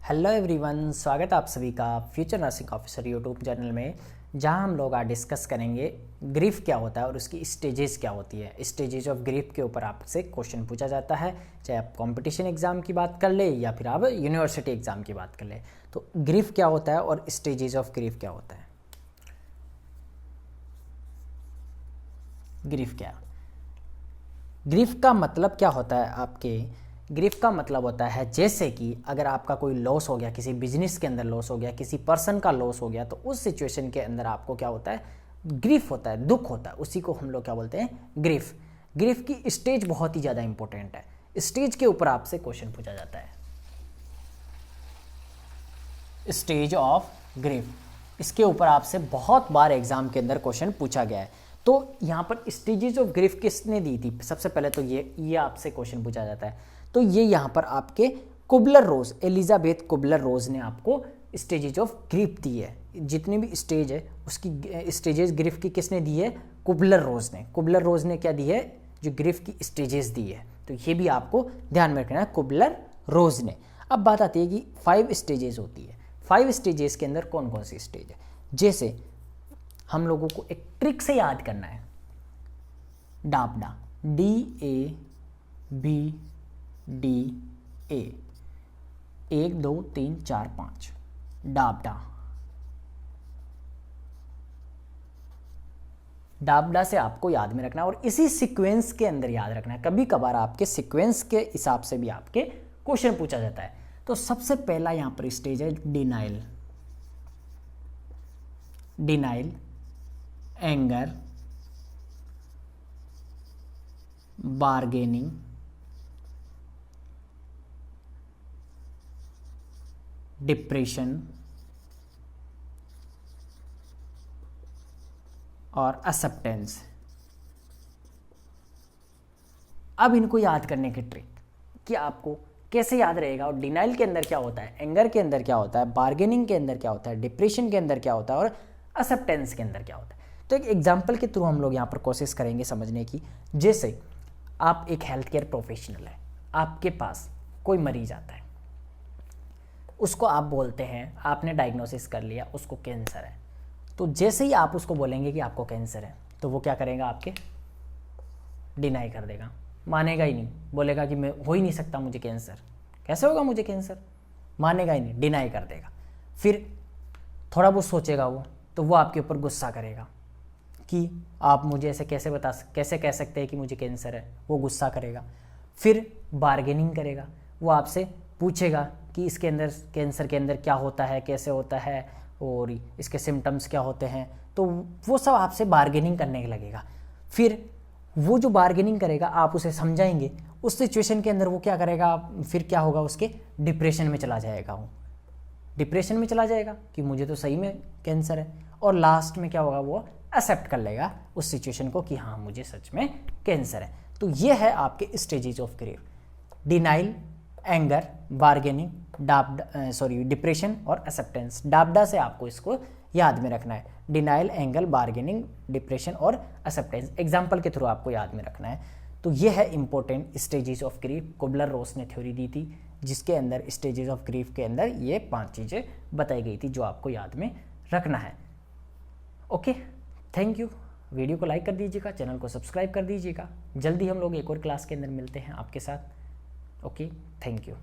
Hello everyone, स्वागत है आप सभी का future nursing officer YouTube channel में, जहां हम लोग आज डिस्कस करेंगे ग्रीफ क्या होता है और उसकी स्टेजेस क्या होती है। स्टेजेस ऑफ ग्रीफ के ऊपर आपसे क्वेश्चन पूछा जाता है, चाहे आप कंपटीशन एग्जाम की बात कर ले या फिर आप यूनिवर्सिटी एग्जाम की बात कर ले। तो ग्रीफ क्या होता है और स्टेजेस ऑफ ग्रीफ क्या होता है। ग्रीफ क्या, ग्रीफ का मतलब क्या होता है आपके, ग्रीफ का मतलब होता है जैसे कि अगर आपका कोई लॉस हो गया, किसी बिजनेस के अंदर लॉस हो गया, किसी पर्सन का लॉस हो गया, तो उस सिचुएशन के अंदर आपको क्या होता है, ग्रीफ होता है, दुख होता है। उसी को हम लोग क्या बोलते हैं, ग्रीफ। ग्रीफ की स्टेज बहुत ही ज़्यादा इंपॉर्टेंट है। स्टेज के ऊपर आपसे क्वेश्चन पूछा जाता है, स्टेज ऑफ ग्रीफ। इसके ऊपर आपसे बहुत बार एग्जाम के अंदर क्वेश्चन पूछा गया है। तो यहाँ पर स्टेजेस ऑफ ग्रीफ किसने दी थी, सबसे पहले तो ये आपसे क्वेश्चन पूछा जाता है। तो ये यहाँ पर आपके कुबलर रोज, एलिजाबेथ कुबलर रोज ने आपको स्टेजेस ऑफ ग्रीफ दी है। जितनी भी स्टेज है उसकी स्टेजेस ग्रीफ की किसने दी है, कुबलर रोज ने। कुबलर रोज ने क्या दी है, जो ग्रीफ की स्टेजेस दी है। तो ये भी आपको ध्यान में रखना है, कुबलर रोज ने। अब बात आती है कि 5 स्टेजेस होती है। 5 स्टेजेस के अंदर कौन कौन सी स्टेज है, जैसे हम लोगों को एक ट्रिक से याद करना है, डापडा, DABDA, 1 2 3 4 5, डापडा। डापडा से आपको याद में रखना है और इसी सीक्वेंस के अंदर याद रखना है। कभी कभार आपके सीक्वेंस के हिसाब से भी आपके क्वेश्चन पूछा जाता है। तो सबसे पहला यहां पर स्टेज है denial, denial, anger, bargaining, depression और एक्सेप्टेंस। अब इनको याद करने की ट्रिक कि आपको कैसे याद रहेगा, और डिनाइल के अंदर क्या होता है, एंगर के अंदर क्या होता है, बार्गेनिंग के अंदर क्या होता है, डिप्रेशन के अंदर क्या होता है और एक्सेप्टेंस के अंदर क्या होता है। तो एक एग्जांपल के थ्रू हम लोग यहाँ पर कोशिश करेंगे समझने की। जैसे आप एक हेल्थ केयर प्रोफेशनल है, आपके पास कोई मरीज आता है, उसको आप बोलते हैं, आपने डायग्नोसिस कर लिया उसको कैंसर है। तो जैसे ही आप उसको बोलेंगे कि आपको कैंसर है, तो वो क्या करेगा, आपके डिनाई कर देगा, मानेगा ही नहीं, बोलेगा कि मैं हो ही नहीं सकता मुझे कैंसर, कैसे होगा मुझे कैंसर, मानेगा ही नहीं, डिनाई कर देगा। फिर थोड़ा बहुत सोचेगा वो, तो वो आपके ऊपर गुस्सा करेगा कि आप मुझे ऐसे कैसे कह सकते हैं कि मुझे कैंसर है, वो गुस्सा करेगा। फिर बार्गेनिंग करेगा, वो आपसे पूछेगा कि इसके अंदर, कैंसर के अंदर क्या होता है, कैसे होता है और इसके सिम्टम्स क्या होते हैं। तो वो सब आपसे बार्गेनिंग करने लगेगा। फिर वो जो बार्गेनिंग करेगा आप उसे समझाएंगे, उस सिचुएशन के अंदर वो क्या करेगा, फिर क्या होगा, उसके डिप्रेशन में चला जाएगा। वो डिप्रेशन में चला जाएगा कि मुझे तो सही में कैंसर है, और लास्ट में क्या होगा, वो एक्सेप्ट कर लेगा उस सिचुएशन को कि हाँ मुझे सच में कैंसर है। तो ये है आपके stages of grief, denial, anger, bargaining, depression और एक्सेप्टेंस। डापडा से आपको इसको याद में रखना है, डिनाइल, एंगर, बार्गेनिंग, डिप्रेशन और एक्सेप्टेंस। एग्जाम्पल के थ्रू आपको याद में रखना है। तो ये है important stages of grief. Kubler Ross ने थ्योरी दी थी, जिसके अंदर स्टेजेस ऑफ ग्रीफ के अंदर ये 5 चीज़ें बताई गई थी जो आपको याद में रखना है। Okay, thank you. वीडियो को लाइक कर दीजिएगा, चैनल को सब्सक्राइब कर दीजिएगा। जल्दी हम लोग एक और क्लास के अंदर मिलते हैं आपके साथ। Okay, thank you.